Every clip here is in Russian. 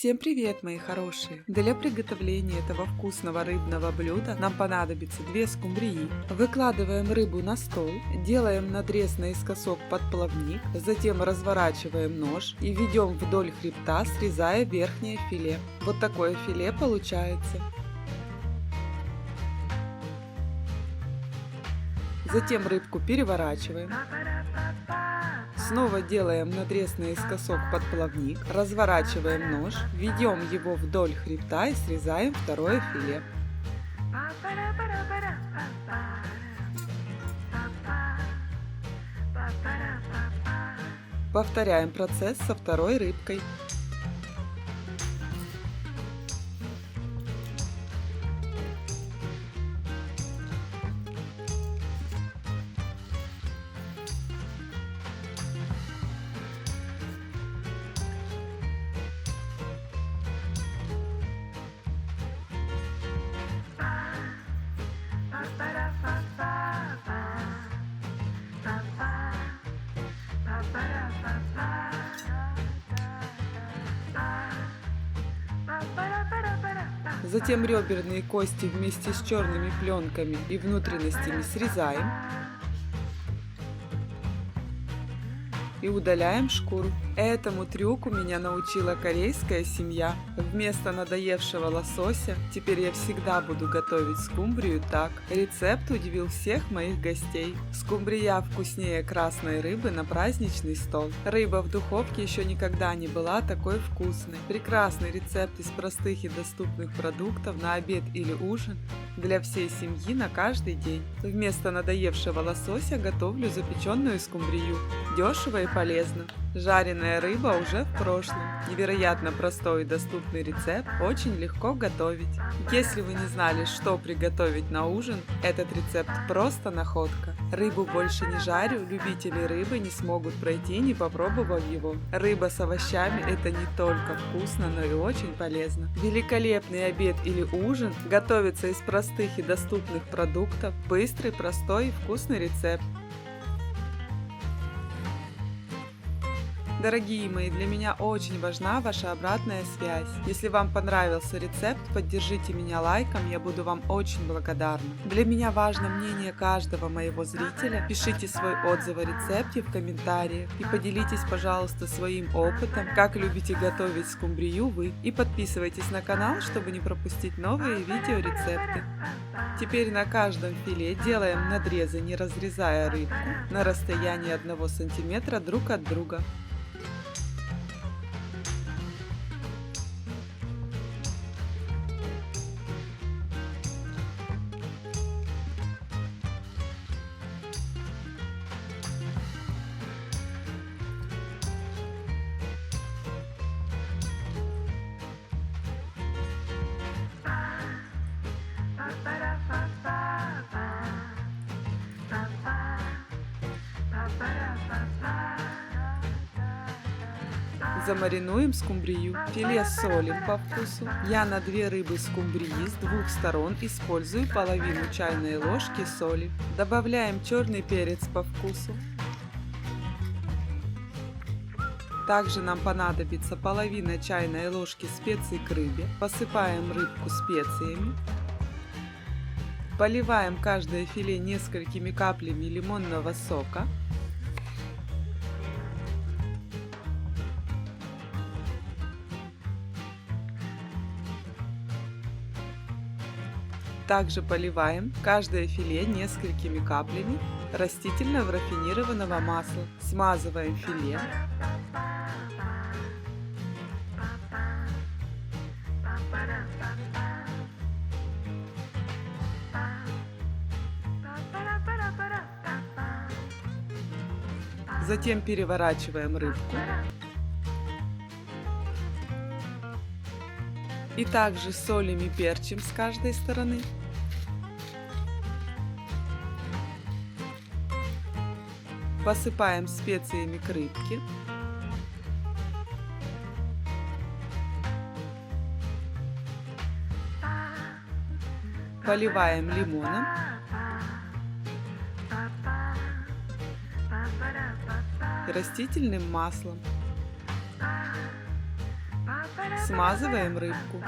Всем привет, мои хорошие! Для приготовления этого вкусного рыбного блюда нам понадобится 2 скумбрии. Выкладываем рыбу на стол, делаем надрез наискосок под плавник, затем разворачиваем нож и ведем вдоль хребта, срезая верхнее филе. Вот такое филе получается. Затем рыбку переворачиваем. Снова делаем надрез наискосок под плавник, разворачиваем нож, ведем его вдоль хребта и срезаем второе филе. Повторяем процесс со второй рыбкой. Затем реберные кости вместе с черными пленками и внутренностями срезаем и удаляем шкуру. Этому трюку меня научила корейская семья. Вместо надоевшего лосося теперь я всегда буду готовить скумбрию так. Рецепт удивил всех моих гостей. Скумбрия вкуснее красной рыбы на праздничный стол. Рыба в духовке еще никогда не была такой вкусной. Прекрасный рецепт из простых и доступных продуктов на обед или ужин для всей семьи на каждый день. Вместо надоевшего лосося готовлю запеченную скумбрию. Дешево и полезно. Жареная рыба уже в прошлом. Невероятно простой и доступный рецепт, очень легко готовить. Если вы не знали, что приготовить на ужин, этот рецепт просто находка. Рыбу больше не жарю, любители рыбы не смогут пройти, не попробовав его. Рыба с овощами – это не только вкусно, но и очень полезно. Великолепный обед или ужин готовится из простых и доступных продуктов. Быстрый, простой и вкусный рецепт. Дорогие мои, для меня очень важна ваша обратная связь. Если вам понравился рецепт, поддержите меня лайком, я буду вам очень благодарна. Для меня важно мнение каждого моего зрителя. Пишите свой отзыв о рецепте в комментариях и поделитесь, пожалуйста, своим опытом, как любите готовить скумбрию вы. И подписывайтесь на канал, чтобы не пропустить новые видеорецепты. Теперь на каждом филе делаем надрезы, не разрезая рыбку, на расстоянии 1 см друг от друга. Замаринуем скумбрию. Филе солим по вкусу. Я на 2 рыбы скумбрии с 2 сторон использую половину чайной ложки соли. Добавляем черный перец по вкусу. Также нам понадобится половина чайной ложки специй к рыбе. Посыпаем рыбку специями. Поливаем каждое филе несколькими каплями лимонного сока. Также поливаем каждое филе несколькими каплями растительного рафинированного масла. Смазываем филе. Затем переворачиваем рыбку. И также солим и перчим с каждой стороны. Посыпаем специями к рыбке. Поливаем лимоном. И растительным маслом. Смазываем рыбку.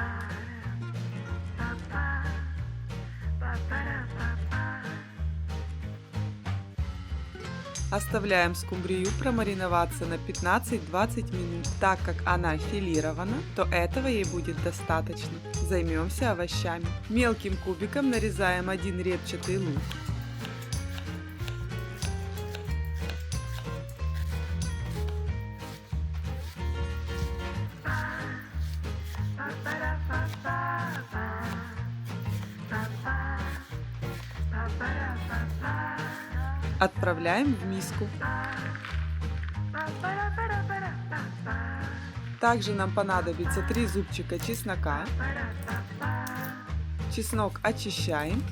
Оставляем скумбрию промариноваться на 15-20 минут. Так как она филирована, то этого ей будет достаточно. Займемся овощами. Мелким кубиком нарезаем один репчатый лук. Отправляем в миску. Также нам понадобится 3 зубчика чеснока. Чеснок очищаем.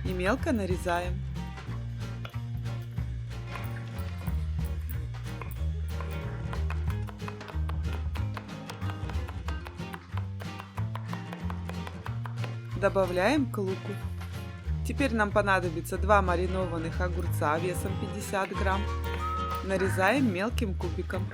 И мелко нарезаем. Добавляем к луку. Теперь нам понадобится 2 маринованных огурца весом 50 грамм. Нарезаем мелким кубиком.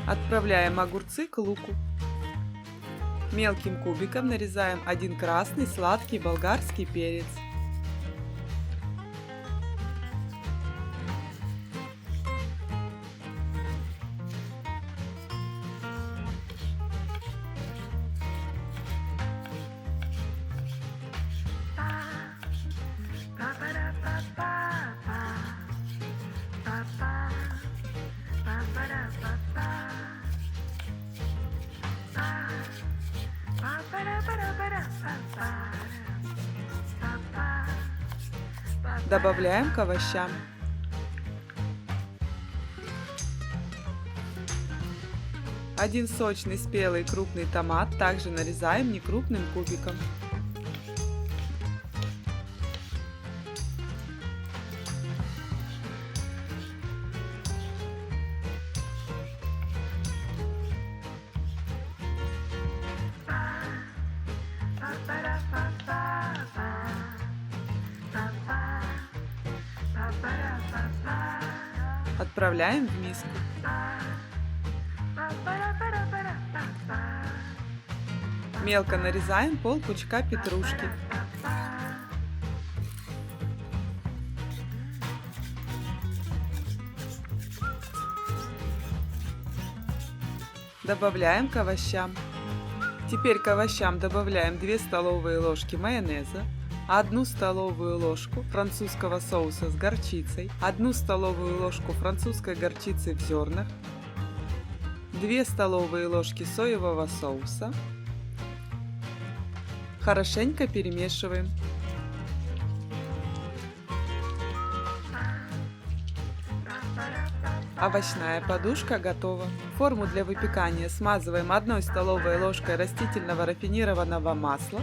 Отправляем огурцы к луку. Мелким кубиком нарезаем 1 красный сладкий болгарский перец. Добавляем к овощам. Один сочный спелый крупный томат также нарезаем некрупным кубиком. Отправляем в миску. Мелко нарезаем полпучка петрушки. Добавляем к овощам. Теперь к овощам добавляем 2 столовые ложки майонеза, 1 столовую ложку французского соуса с горчицей, 1 столовую ложку французской горчицы в зернах, 2 столовые ложки соевого соуса. Хорошенько перемешиваем. Овощная подушка готова. Форму для выпекания смазываем 1 столовой ложкой растительного рафинированного масла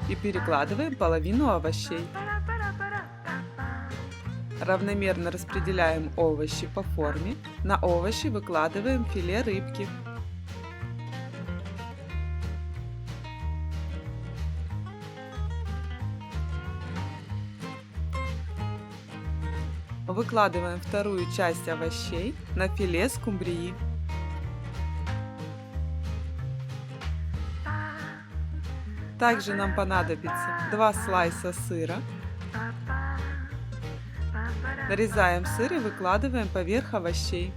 и перекладываем половину овощей. Равномерно распределяем овощи по форме. На овощи выкладываем филе рыбки. Выкладываем вторую часть овощей на филе скумбрии. Также нам понадобится 2 слайса сыра. Нарезаем сыр и выкладываем поверх овощей.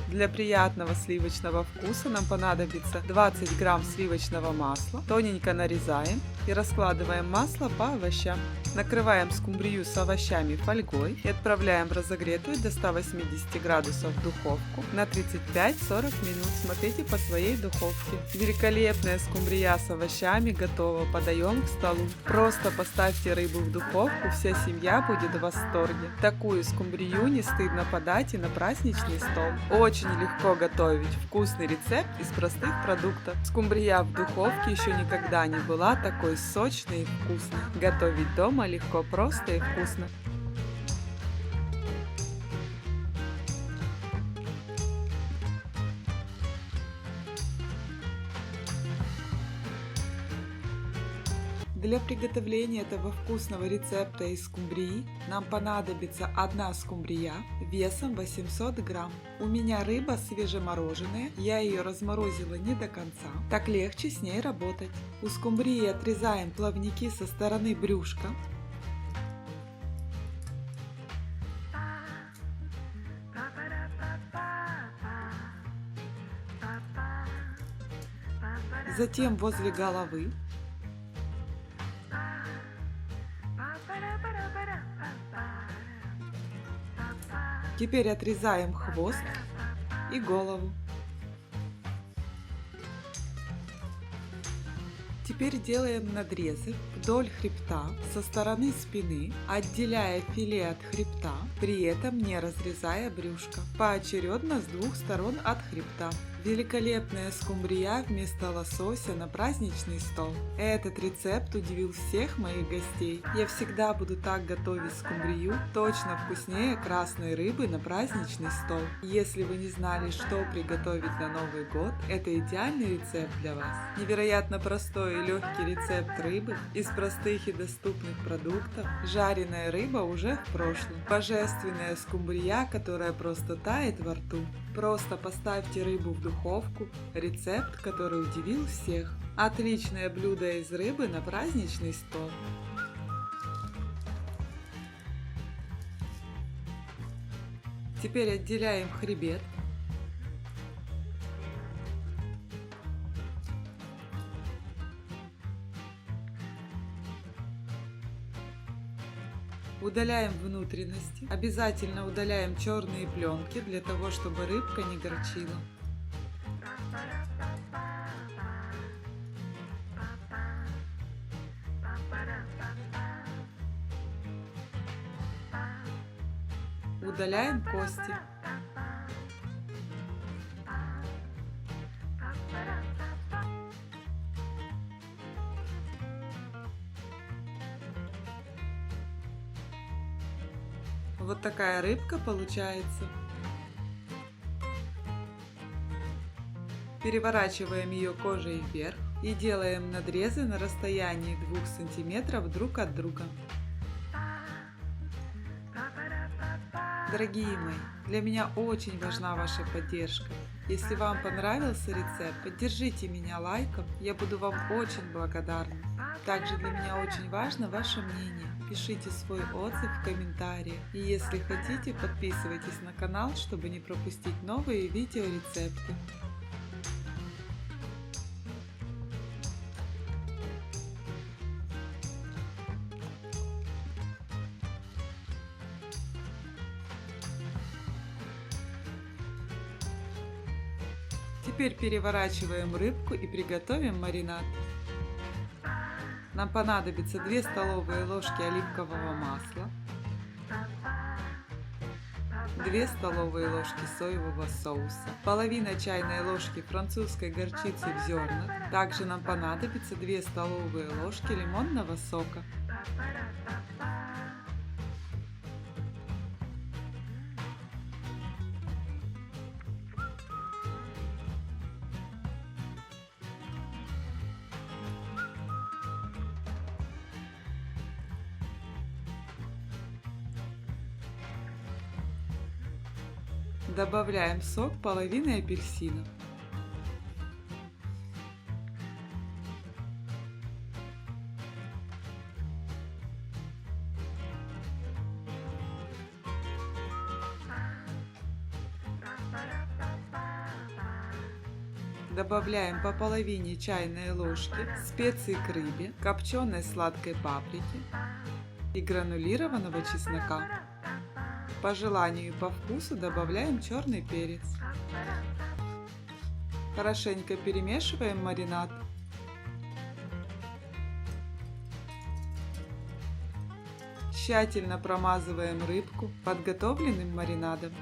Для приятного сливочного вкуса нам понадобится 20 грамм сливочного масла. Тоненько нарезаем и раскладываем масло по овощам. Накрываем скумбрию с овощами фольгой и отправляем в разогретую до 180 градусов духовку на 35-40 минут. Смотрите по своей духовке. Великолепная скумбрия с овощами готова. Подаем к столу. Просто поставьте рыбу в духовку, вся семья будет в восторге. Такую скумбрию не стыдно подать и на праздничный стол. Очень легко готовить. Вкусный рецепт из простых продуктов. Скумбрия в духовке еще никогда не была такой сочной и вкусной. Готовить дома легко, просто и вкусно. Для приготовления этого вкусного рецепта из скумбрии нам понадобится одна скумбрия весом 800 грамм. У меня рыба свежемороженая, я ее разморозила не до конца, так легче с ней работать. У скумбрии отрезаем плавники со стороны брюшка. Затем возле головы. Теперь отрезаем хвост и голову. Теперь делаем надрезы вдоль хребта со стороны спины, отделяя филе от хребта, при этом не разрезая брюшко, поочередно с двух сторон от хребта. Великолепная скумбрия вместо лосося на праздничный стол. Этот рецепт удивил всех моих гостей. Я всегда буду так готовить скумбрию, точно вкуснее красной рыбы на праздничный стол. Если вы не знали, что приготовить на Новый год, это идеальный рецепт для вас. Невероятно простой и легкий рецепт рыбы из простых и доступных продуктов. Жареная рыба уже в прошлом. Божественная скумбрия, которая просто тает во рту. Просто поставьте рыбу в духовку. Рецепт, который удивил всех. Отличное блюдо из рыбы на праздничный стол. Теперь отделяем хребет. Удаляем внутренности. Обязательно удаляем черные пленки, для того, чтобы рыбка не горчила. Удаляем кости. Вот такая рыбка получается. Переворачиваем ее кожей вверх и делаем надрезы на расстоянии 2 см друг от друга. Дорогие мои, для меня очень важна ваша поддержка. Если вам понравился рецепт, поддержите меня лайком, я буду вам очень благодарна. Также для меня очень важно ваше мнение. Пишите свой отзыв в комментариях. И если хотите, подписывайтесь на канал, чтобы не пропустить новые видеорецепты. Теперь переворачиваем рыбку и приготовим маринад. Нам понадобится 2 столовые ложки оливкового масла, 2 столовые ложки соевого соуса, половина чайной ложки французской горчицы в зернах. Также нам понадобится 2 столовые ложки лимонного сока. Добавляем сок половины апельсина. Добавляем по половине чайной ложки специй к рыбе, копченой сладкой паприки и гранулированного чеснока. По желанию и по вкусу добавляем черный перец. Хорошенько перемешиваем маринад. Тщательно промазываем рыбку подготовленным маринадом.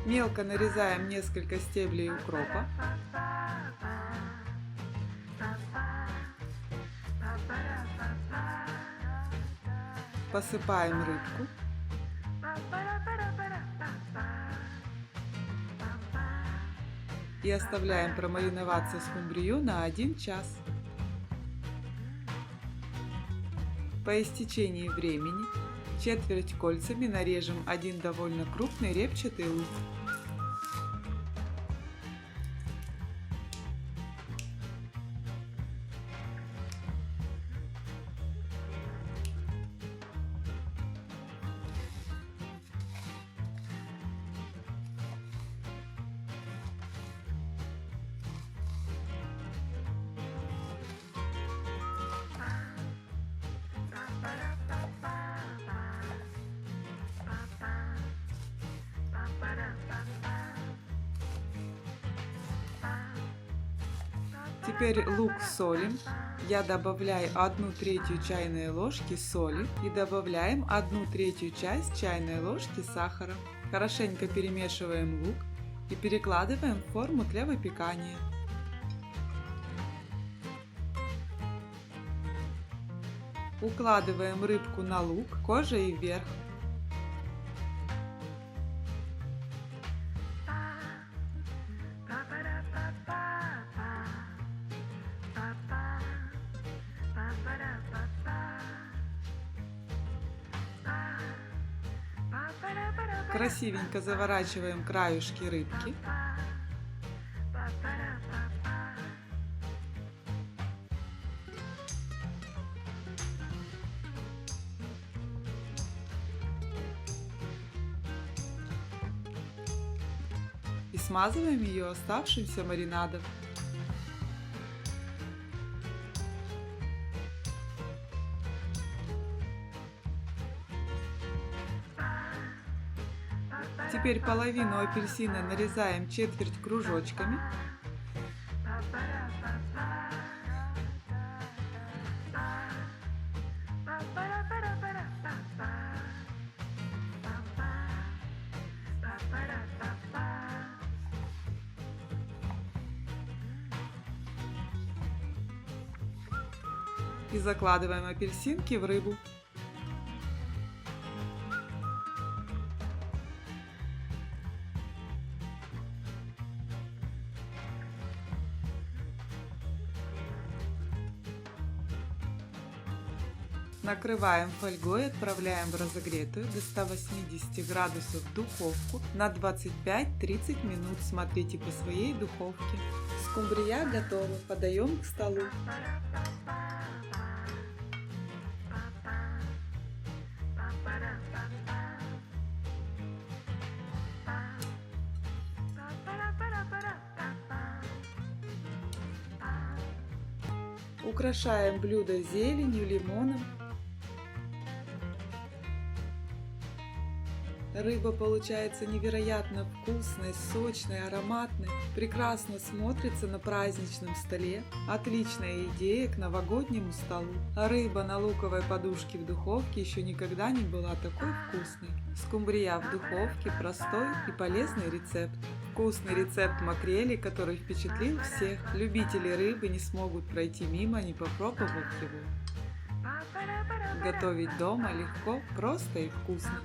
Мелко нарезаем несколько стеблей укропа. Посыпаем рыбку. И оставляем промариноваться скумбрию на 1 час. По истечении времени четверть кольцами нарежем 1 довольно крупный репчатый лук. Теперь лук солим. Я добавляю 1/3 чайной ложки соли и добавляем 1/3 часть чайной ложки сахара. Хорошенько перемешиваем лук и перекладываем в форму для выпекания. Укладываем рыбку на лук кожей вверх. Красивенько заворачиваем краюшки рыбки. И смазываем ее оставшимся маринадом. Теперь половину апельсина нарезаем четверть кружочками. И закладываем апельсинки в рыбу. Накрываем фольгой и отправляем в разогретую до 180 градусов духовку на 25-30 минут. Смотрите по своей духовке. Скумбрия готова. Подаем к столу. Украшаем блюдо зеленью, лимоном. Рыба получается невероятно вкусной, сочной, ароматной, прекрасно смотрится на праздничном столе. Отличная идея к новогоднему столу. Рыба на луковой подушке в духовке еще никогда не была такой вкусной. Скумбрия в духовке – простой и полезный рецепт. Вкусный рецепт макрели, который впечатлил всех. Любители рыбы не смогут пройти мимо, не попробовав его. Готовить дома легко, просто и вкусно.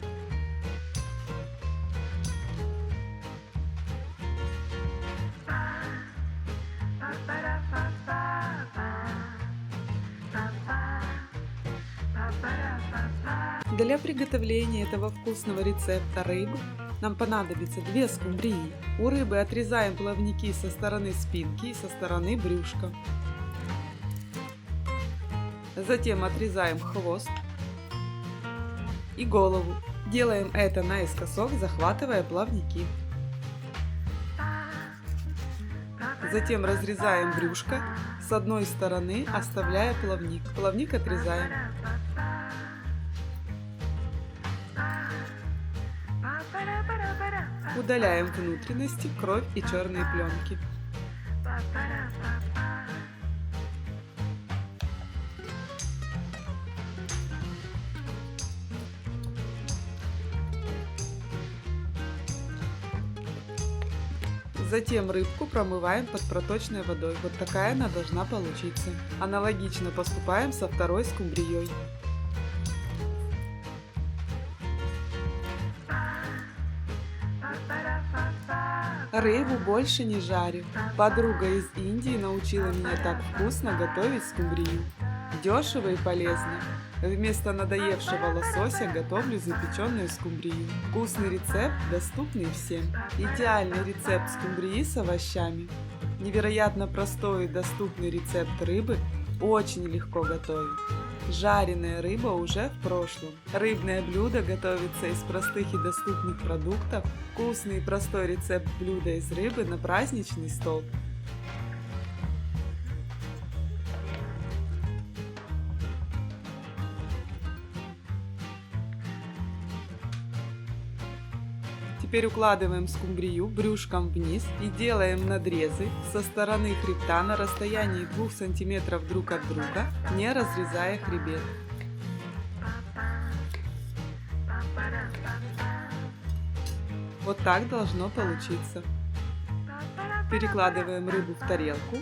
Для приготовления этого вкусного рецепта рыбы нам понадобится 2 скумбрии. У рыбы отрезаем плавники со стороны спинки и со стороны брюшка. Затем отрезаем хвост и голову. Делаем это наискосок, захватывая плавники. Затем разрезаем брюшко с одной стороны, оставляя плавник. Плавник отрезаем. Удаляем внутренности, кровь и черные пленки. Затем рыбку промываем под проточной водой. Вот такая она должна получиться. Аналогично поступаем со второй скумбрией. Рыбу больше не жарю. Подруга из Индии научила меня так вкусно готовить скумбрию. Дешево и полезно. Вместо надоевшего лосося готовлю запеченную скумбрию. Вкусный рецепт, доступный всем. Идеальный рецепт скумбрии с овощами. Невероятно простой и доступный рецепт рыбы очень легко готовить. Жареная рыба уже в прошлом. Рыбное блюдо готовится из простых и доступных продуктов. Вкусный и простой рецепт блюда из рыбы на праздничный стол. Теперь укладываем скумбрию брюшком вниз и делаем надрезы со стороны хребта на расстоянии 2 см друг от друга, не разрезая хребет. Вот так должно получиться. Перекладываем рыбу в тарелку.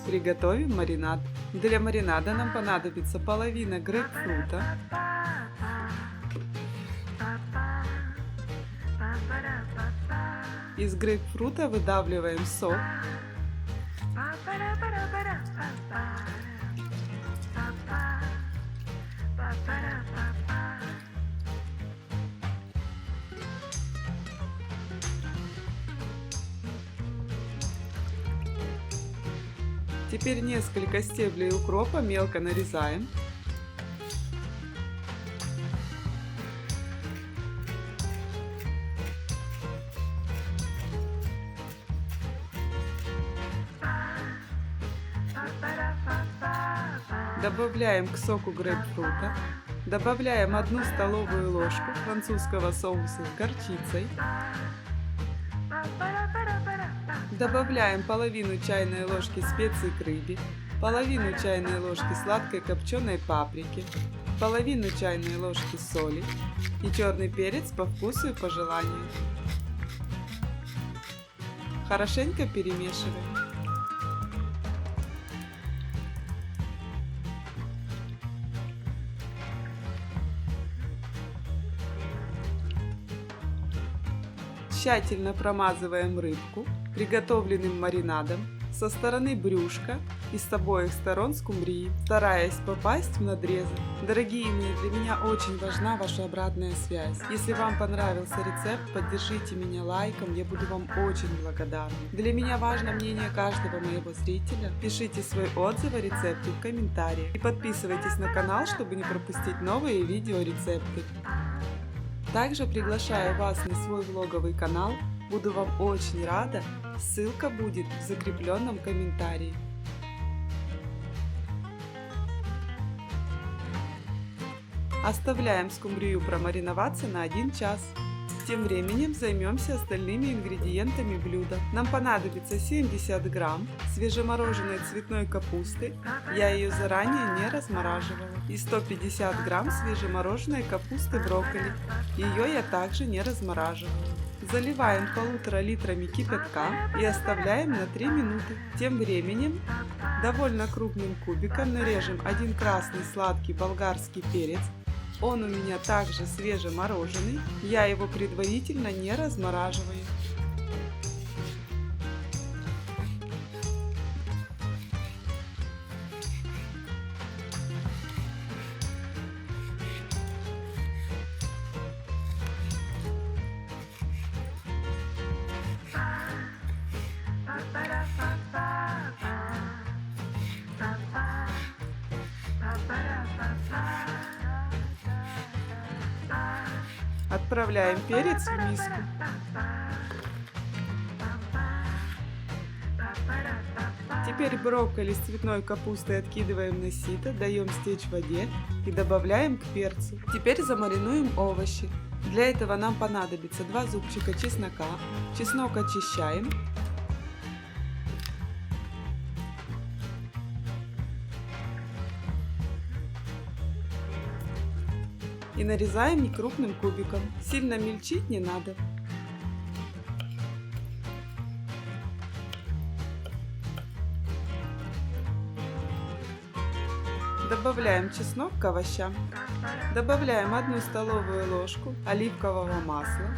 Приготовим маринад. Для маринада нам понадобится половина грейпфрута, из грейпфрута выдавливаем сок, теперь несколько стеблей укропа мелко нарезаем. Добавляем к соку грейпфрута. Добавляем 1 столовую ложку французского соуса с горчицей. Добавляем половину чайной ложки специй к рыбе, половину чайной ложки сладкой копченой паприки, половину чайной ложки соли и черный перец по вкусу и по желанию. Хорошенько перемешиваем. Тщательно промазываем рыбку приготовленным маринадом со стороны брюшка и с обоих сторон скумбрии, стараясь попасть в надрезы. Дорогие мои, для меня очень важна ваша обратная связь. Если вам понравился рецепт, поддержите меня лайком, я буду вам очень благодарна. Для меня важно мнение каждого моего зрителя. Пишите свой отзыв о рецепте в комментариях и подписывайтесь на канал, чтобы не пропустить новые видеорецепты. Также приглашаю вас на свой влоговый канал, буду вам очень рада, ссылка будет в закрепленном комментарии. Оставляем скумбрию промариноваться на 1 час. Тем временем займемся остальными ингредиентами блюда. Нам понадобится 70 грамм свежемороженой цветной капусты, я ее заранее не размораживала, и 150 грамм свежемороженой капусты брокколи, ее я также не размораживала. Заливаем 1,5 литрами кипятка и оставляем на 3 минуты. Тем временем довольно крупным кубиком нарежем 1 красный сладкий болгарский перец. Он у меня также свежемороженый, я его предварительно не размораживаю. Отправляем перец в миску. Теперь брокколи с цветной капустой откидываем на сито, даем стечь в воде и добавляем к перцу. Теперь замаринуем овощи. Для этого нам понадобится 2 зубчика чеснока. Чеснок очищаем. И нарезаем некрупным кубиком. Сильно мельчить не надо. Добавляем чеснок к овощам. Добавляем 1 столовую ложку оливкового масла,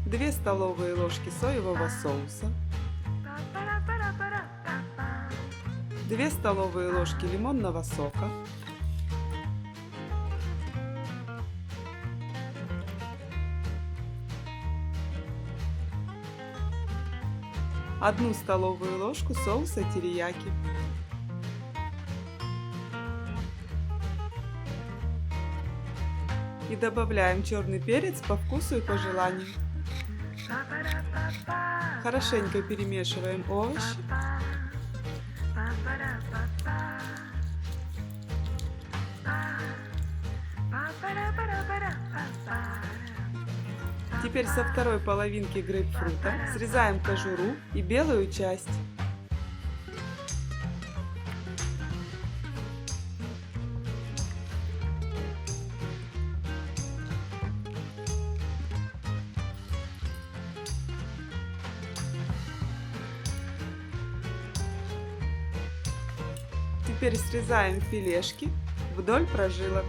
2 столовые ложки соевого соуса, 2 столовые ложки лимонного сока, 1 столовую ложку соуса терияки. И добавляем черный перец по вкусу и по желанию. Хорошенько перемешиваем овощи. Теперь со второй половинки грейпфрута срезаем кожуру и белую часть. Теперь срезаем филешки вдоль прожилок.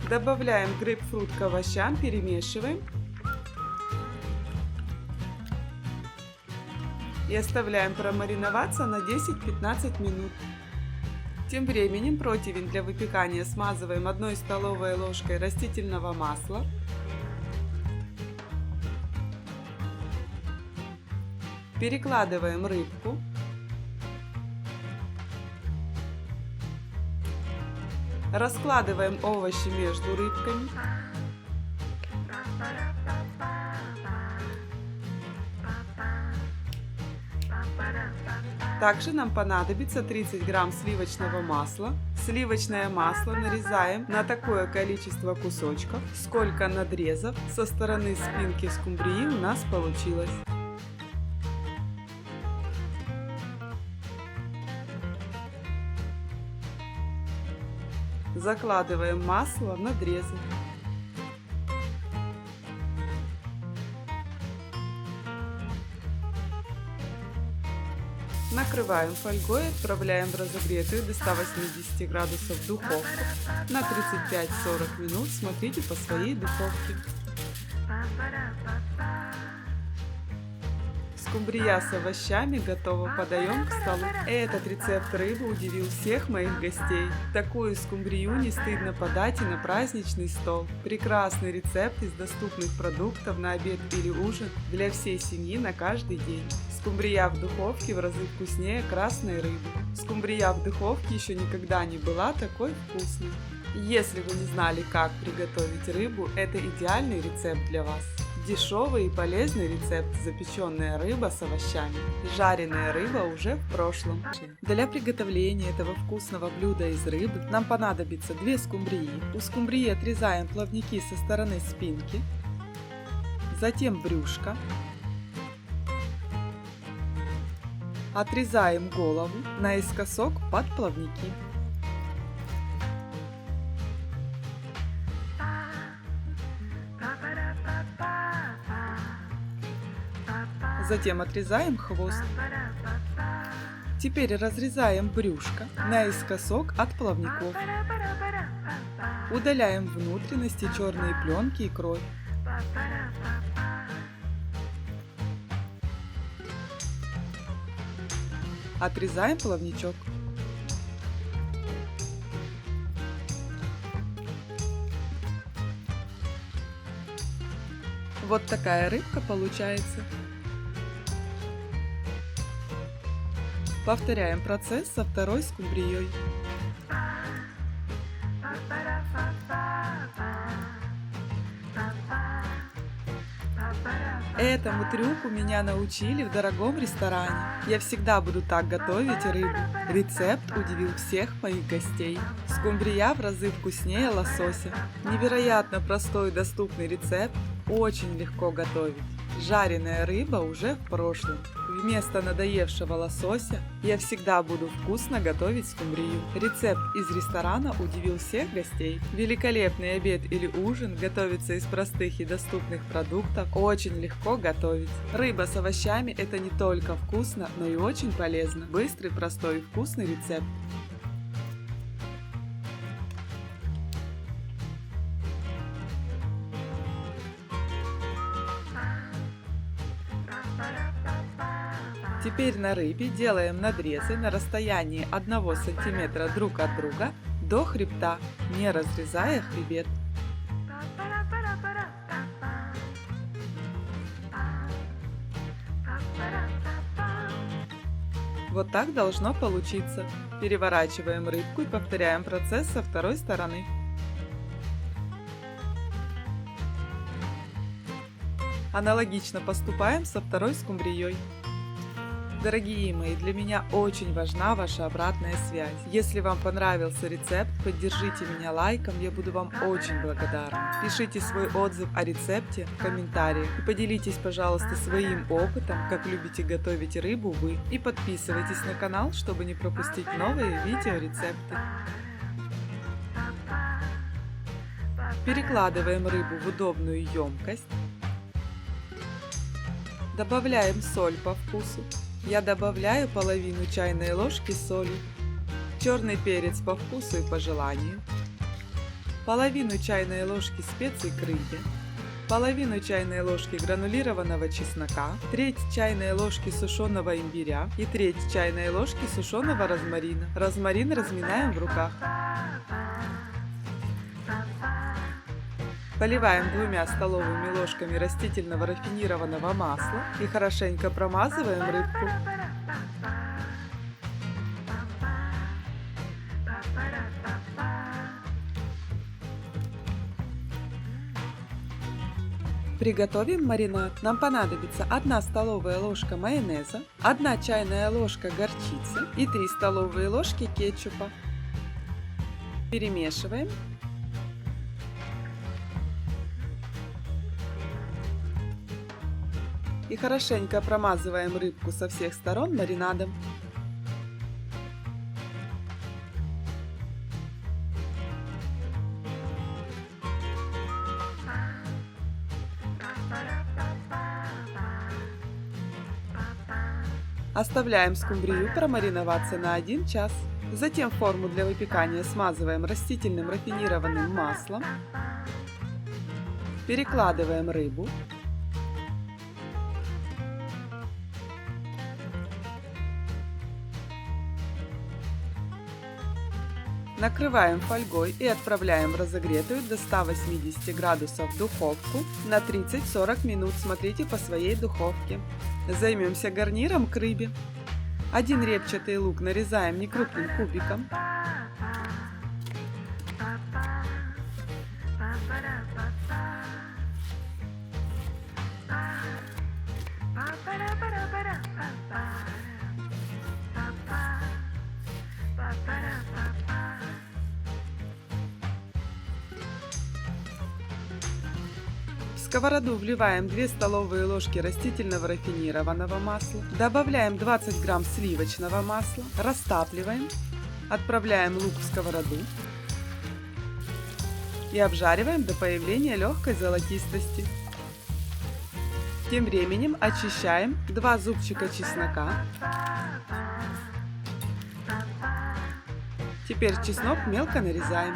Добавляем грейпфрут к овощам, перемешиваем и оставляем промариноваться на 10-15 минут. Тем временем противень для выпекания смазываем 1 столовой ложкой растительного масла. Перекладываем рыбку. Раскладываем овощи между рыбками. Также нам понадобится 30 грамм сливочного масла. Сливочное масло нарезаем на такое количество кусочков, сколько надрезов со стороны спинки скумбрии у нас получилось. Закладываем масло в надрезы. Накрываем фольгой и отправляем в разогретую до 180 градусов духовку на 35-40 минут. Смотрите по своей духовке. Скумбрия с овощами готова, подаем к столу. Этот рецепт рыбы удивил всех моих гостей. Такую скумбрию не стыдно подать и на праздничный стол. Прекрасный рецепт из доступных продуктов на обед или ужин для всей семьи на каждый день. Скумбрия в духовке в разы вкуснее красной рыбы. Скумбрия в духовке еще никогда не была такой вкусной. Если вы не знали, как приготовить рыбу, это идеальный рецепт для вас. Дешевый и полезный рецепт – запеченная рыба с овощами. Жареная рыба уже в прошлом. Для приготовления этого вкусного блюда из рыбы нам понадобится 2 скумбрии. У скумбрии отрезаем плавники со стороны спинки, затем брюшко. Отрезаем голову наискосок под плавники. Затем отрезаем хвост. Теперь разрезаем брюшко наискосок от плавников. Удаляем внутренности, черные пленки и кровь. Отрезаем плавничок. Вот такая рыбка получается. Повторяем процесс со второй скумбрией. Этому трюку меня научили в дорогом ресторане. Я всегда буду так готовить рыбу. Рецепт удивил всех моих гостей. Скумбрия в разы вкуснее лосося. Невероятно простой и доступный рецепт. Очень легко готовить. Жареная рыба уже в прошлом. Вместо надоевшего лосося я всегда буду вкусно готовить скумбрию. Рецепт из ресторана удивил всех гостей. Великолепный обед или ужин готовится из простых и доступных продуктов. Очень легко готовить. Рыба с овощами – это не только вкусно, но и очень полезно. Быстрый, простой и вкусный рецепт. Теперь на рыбе делаем надрезы на расстоянии 1 см друг от друга до хребта, не разрезая хребет. Вот так должно получиться. Переворачиваем рыбку и повторяем процесс со второй стороны. Аналогично поступаем со второй скумбрией. Дорогие мои, для меня очень важна ваша обратная связь. Если вам понравился рецепт, поддержите меня лайком, я буду вам очень благодарна. Пишите свой отзыв о рецепте в комментариях и поделитесь, пожалуйста, своим опытом, как любите готовить рыбу вы. И подписывайтесь на канал, чтобы не пропустить новые видеорецепты. Перекладываем рыбу в удобную емкость. Добавляем соль по вкусу. Я добавляю половину чайной ложки соли, черный перец по вкусу и по желанию, половину чайной ложки специй к рыбе, половину чайной ложки гранулированного чеснока, треть чайной ложки сушеного имбиря и треть чайной ложки сушеного розмарина. Розмарин разминаем в руках. Поливаем 2 столовыми ложками растительного рафинированного масла и хорошенько промазываем рыбку. Приготовим маринад. Нам понадобится 1 столовая ложка майонеза, 1 чайная ложка горчицы и 3 столовые ложки кетчупа. Перемешиваем. И хорошенько промазываем рыбку со всех сторон маринадом. Оставляем скумбрию промариноваться на 1 час. Затем форму для выпекания смазываем растительным рафинированным маслом. Перекладываем рыбу. Накрываем фольгой и отправляем в разогретую до 180 градусов духовку на 30-40 минут. Смотрите по своей духовке. Займемся гарниром к рыбе. 1 репчатый лук нарезаем некрупным кубиком. В сковороду вливаем 2 столовые ложки растительного рафинированного масла, добавляем 20 грамм сливочного масла, растапливаем, отправляем лук в сковороду и обжариваем до появления легкой золотистости. Тем временем очищаем 2 зубчика чеснока. Теперь чеснок мелко нарезаем.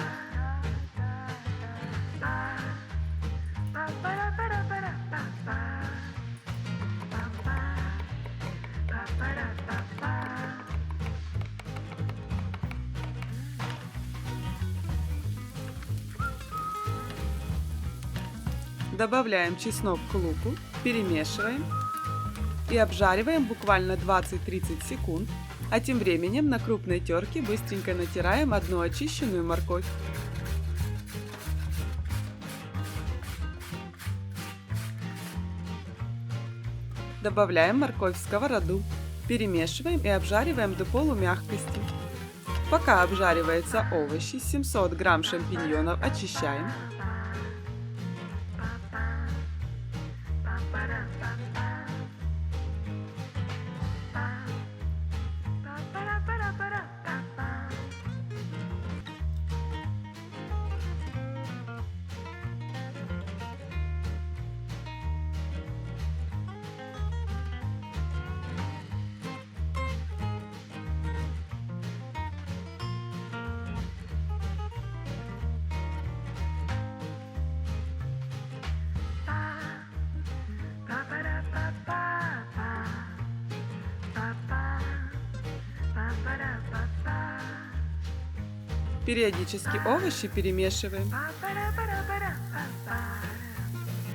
Добавляем чеснок к луку, перемешиваем и обжариваем буквально 20-30 секунд, а тем временем на крупной терке быстренько натираем одну очищенную морковь. Добавляем морковь в сковороду, перемешиваем и обжариваем до полумягкости. Пока обжариваются овощи, 700 грамм шампиньонов очищаем. Периодически овощи перемешиваем.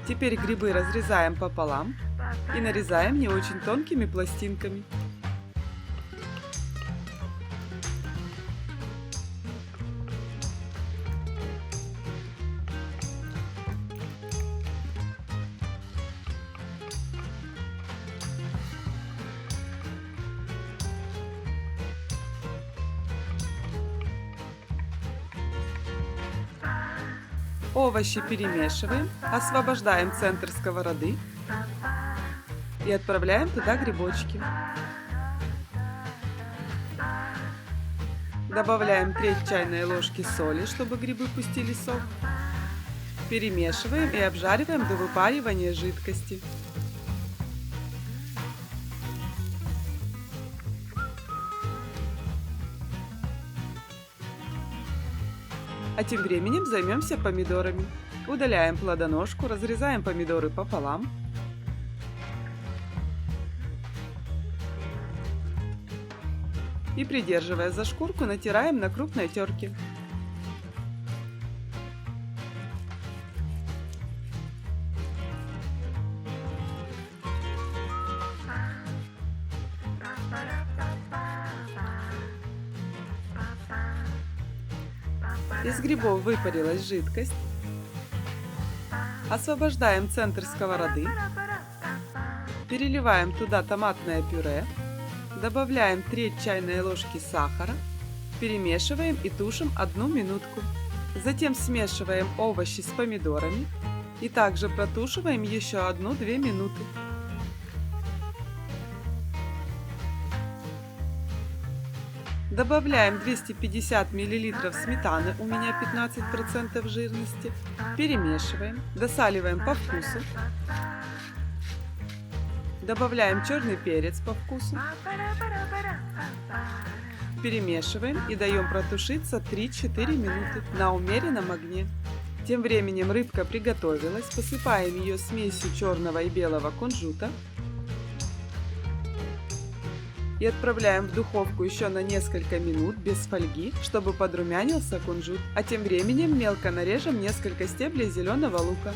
Теперь грибы разрезаем пополам и нарезаем не очень тонкими пластинками. Овощи перемешиваем, освобождаем центр сковороды и отправляем туда грибочки. Добавляем треть чайной ложки соли, чтобы грибы пустили сок. Перемешиваем и обжариваем до выпаривания жидкости. А тем временем займемся помидорами. Удаляем плодоножку, разрезаем помидоры пополам. И, придерживая за шкурку, натираем на крупной терке. Из грибов выпарилась жидкость. Освобождаем центр сковороды. Переливаем туда томатное пюре. Добавляем треть чайной ложки сахара. Перемешиваем и тушим 1 минутку. Затем смешиваем овощи с помидорами. И также протушиваем еще 1-2 минуты. Добавляем 250 мл сметаны, у меня 15% жирности. Перемешиваем, досаливаем по вкусу. Добавляем черный перец по вкусу. Перемешиваем и даем протушиться 3-4 минуты на умеренном огне. Тем временем рыбка приготовилась, посыпаем ее смесью черного и белого кунжута и отправляем в духовку еще на несколько минут без фольги, чтобы подрумянился кунжут. А тем временем мелко нарежем несколько стеблей зеленого лука.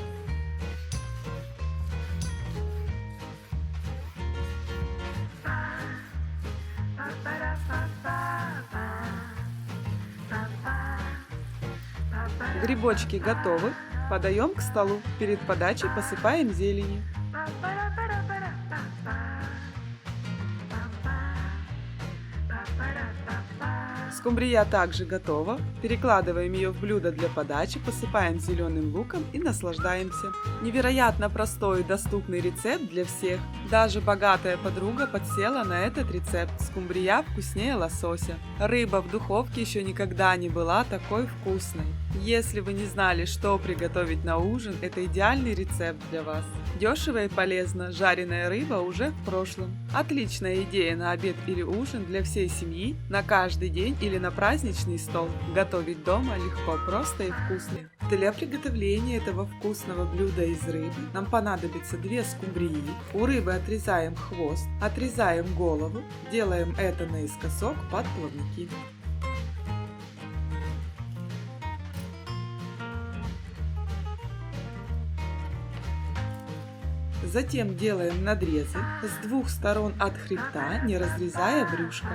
Грибочки готовы, подаем к столу. Перед подачей посыпаем зеленью. Скумбрия также готова. Перекладываем ее в блюдо для подачи, посыпаем зеленым луком и наслаждаемся. Невероятно простой и доступный рецепт для всех. Даже богатая подруга подсела на этот рецепт. Скумбрия вкуснее лосося. Рыба в духовке еще никогда не была такой вкусной. Если вы не знали, что приготовить на ужин, это идеальный рецепт для вас. Дешево и полезно, жареная рыба уже в прошлом. Отличная идея на обед или ужин для всей семьи, на каждый день или на праздничный стол. Готовить дома легко, просто и вкусно. Для приготовления этого вкусного блюда из рыбы нам понадобится 2 скумбрии. У рыбы отрезаем хвост, отрезаем голову, делаем это наискосок под плавники. Затем делаем надрезы с 2 сторон от хребта, не разрезая брюшко.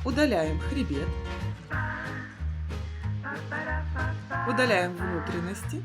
Удаляем хребет, удаляем внутренности,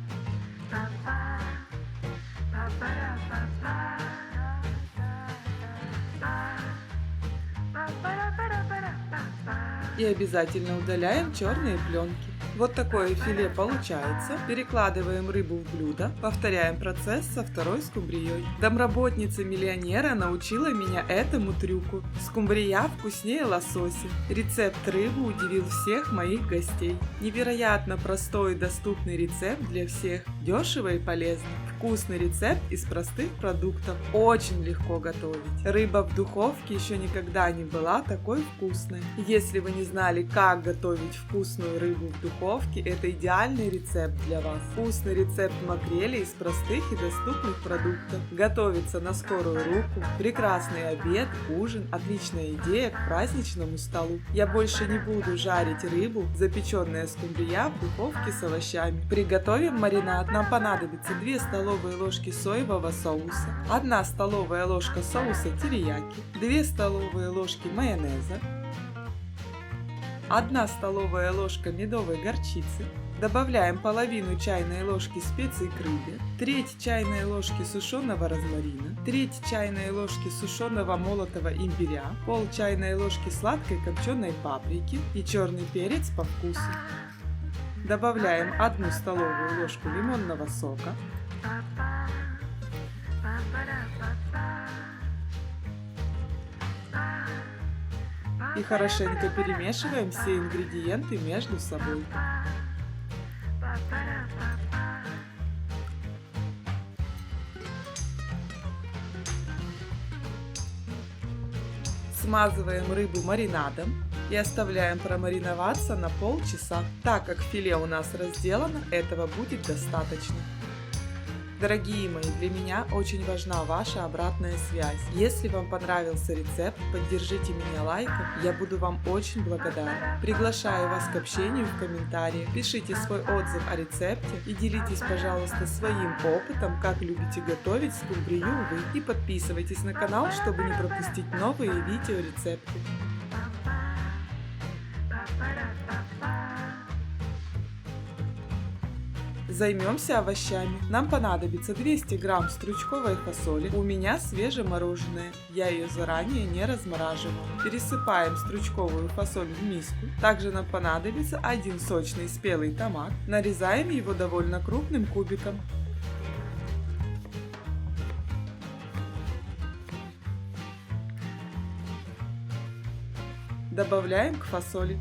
и обязательно удаляем черные пленки. Вот такое филе получается. Перекладываем рыбу в блюдо. Повторяем процесс со второй скумбрией. Домработница миллионера научила меня этому трюку. Скумбрия вкуснее лосося. Рецепт рыбы удивил всех моих гостей. Невероятно простой и доступный рецепт для всех. Дешево и полезно. Вкусный рецепт из простых продуктов. Очень легко готовить. Рыба в духовке еще никогда не была такой вкусной. Если вы не знали, как готовить вкусную рыбу в духовке, это идеальный рецепт для вас. Вкусный рецепт макрели из простых и доступных продуктов. Готовится на скорую руку. Прекрасный обед, ужин, отличная идея к праздничному столу. Я больше не буду жарить рыбу. Запеченная скумбрия в духовке с овощами. Приготовим маринад. Нам понадобится 2 столовые ложки соевого соуса, 1 столовая ложка соуса терияки, 2 столовые ложки майонеза, 1 столовая ложка медовой горчицы. Добавляем половину чайной ложки специй к рыбе, 1/3 чайной ложки сушеного розмарина, 1/3 чайной ложки сушеного молотого имбиря, пол чайной ложки сладкой копченой паприки и черный перец по вкусу. Добавляем 1 столовую ложку лимонного сока, и хорошенько перемешиваем все ингредиенты между собой. Смазываем рыбу маринадом и оставляем промариноваться на полчаса. Так как филе у нас разделано, этого будет достаточно. Дорогие мои, для меня очень важна ваша обратная связь. Если вам понравился рецепт, поддержите меня лайком, я буду вам очень благодарна. Приглашаю вас к общению в комментариях, пишите свой отзыв о рецепте и делитесь, пожалуйста, своим опытом, как любите готовить скумбрию вы. И подписывайтесь на канал, чтобы не пропустить новые видеорецепты. Займемся овощами. Нам понадобится 200 грамм стручковой фасоли. У меня свежемороженая. Я ее заранее не размораживаю. Пересыпаем стручковую фасоль в миску. Также нам понадобится один сочный спелый томат. Нарезаем его довольно крупным кубиком. Добавляем к фасоли.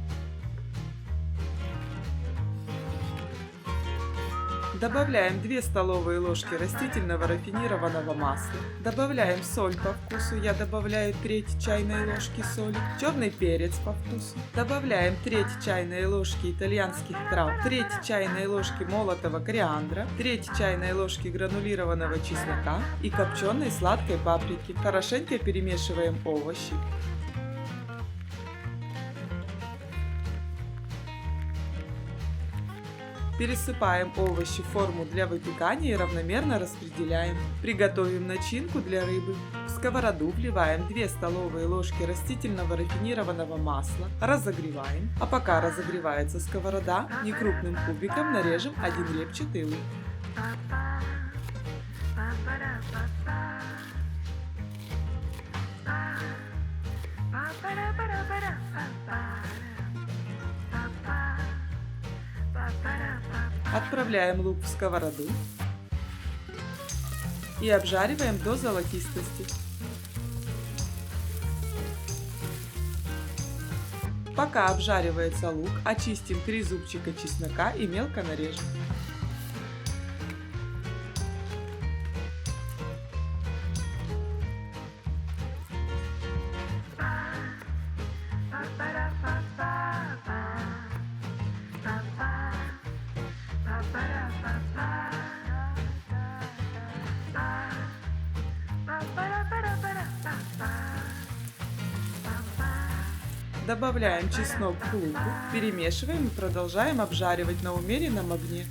Добавляем 2 столовые ложки растительного рафинированного масла. Добавляем соль по вкусу. Я добавляю треть чайной ложки соли. Черный перец по вкусу. Добавляем треть чайной ложки итальянских трав. Треть чайной ложки молотого кориандра. Треть чайной ложки гранулированного чеснока и копченой сладкой паприки. Хорошенько перемешиваем овощи. Пересыпаем овощи в форму для выпекания и равномерно распределяем. Приготовим начинку для рыбы. В сковороду вливаем 2 столовые ложки растительного рафинированного масла. Разогреваем. А пока разогревается сковорода, некрупным кубиком нарежем один репчатый лук. Отправляем лук в сковороду и обжариваем до золотистости. Пока обжаривается лук, очистим 3 зубчика чеснока и мелко нарежем. Добавляем чеснок к луку, перемешиваем и продолжаем обжаривать на умеренном огне.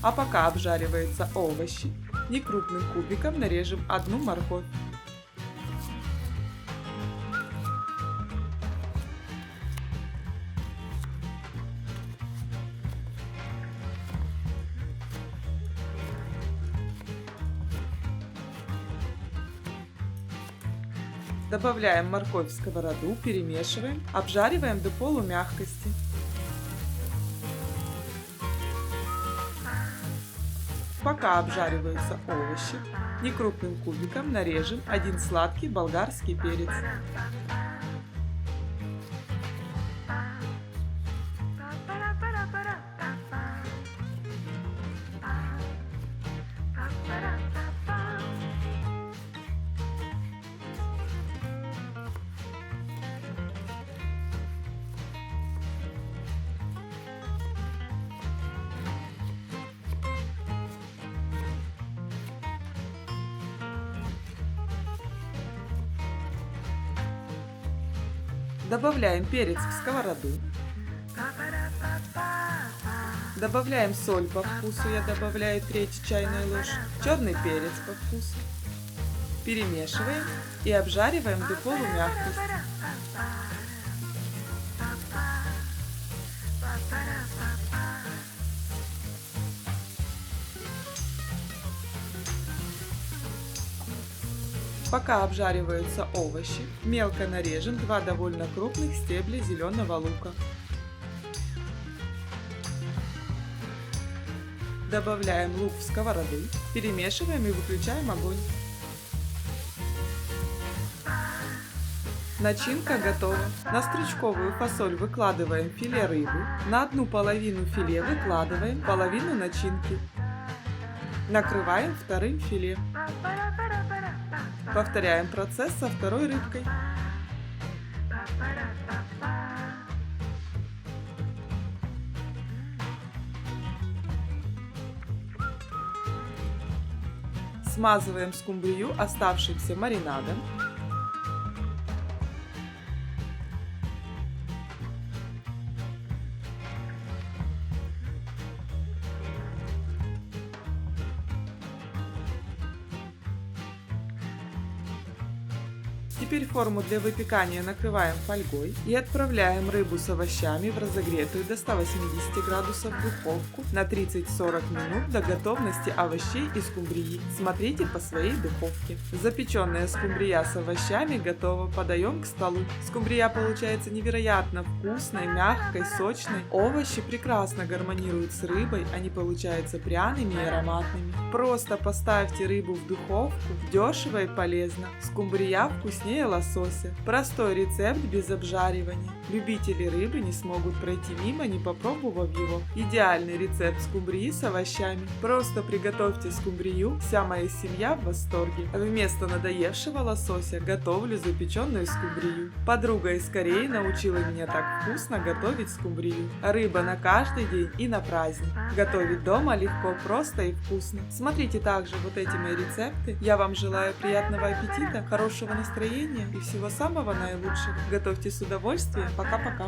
А пока обжариваются овощи, некрупным кубиком нарежем одну морковь. Добавляем морковь в сковороду, перемешиваем, обжариваем до полумягкости. Пока обжариваются овощи, некрупным кубиком нарежем один сладкий болгарский перец. Добавляем перец в сковороду. Добавляем соль по вкусу, я добавляю треть чайной ложки. Черный перец по вкусу. Перемешиваем и обжариваем до полумягкости. Пока обжариваются овощи, мелко нарежем 2 довольно крупных стебля зеленого лука. Добавляем лук в сковороду, перемешиваем и выключаем огонь. Начинка готова. На стручковую фасоль выкладываем филе рыбы, на одну половину филе выкладываем половину начинки. Накрываем вторым филе. Повторяем процесс со второй рыбкой. Смазываем скумбрию оставшимся маринадом. Теперь форму для выпекания накрываем фольгой и отправляем рыбу с овощами в разогретую до 180 градусов духовку на 30-40 минут до готовности овощей и скумбрии. Смотрите по своей духовке. Запеченная скумбрия с овощами готова. Подаем к столу. Скумбрия получается невероятно вкусной, мягкой, сочной. Овощи прекрасно гармонируют с рыбой, они получаются пряными и ароматными. Просто поставьте рыбу в духовку, дешево и полезно. Скумбрия вкуснее лосося. Простой рецепт без обжаривания. Любители рыбы не смогут пройти мимо, не попробовав его. Идеальный рецепт скумбрии с овощами. Просто приготовьте скумбрию, вся моя семья в восторге. Вместо надоевшего лосося готовлю запеченную скумбрию. Подруга из Кореи научила меня так вкусно готовить скумбрию. Рыба на каждый день и на праздник. Готовить дома легко, просто и вкусно. Смотрите также вот эти мои рецепты. Я вам желаю приятного аппетита, хорошего настроения и всего самого наилучшего. Готовьте с удовольствием. Пока-пока.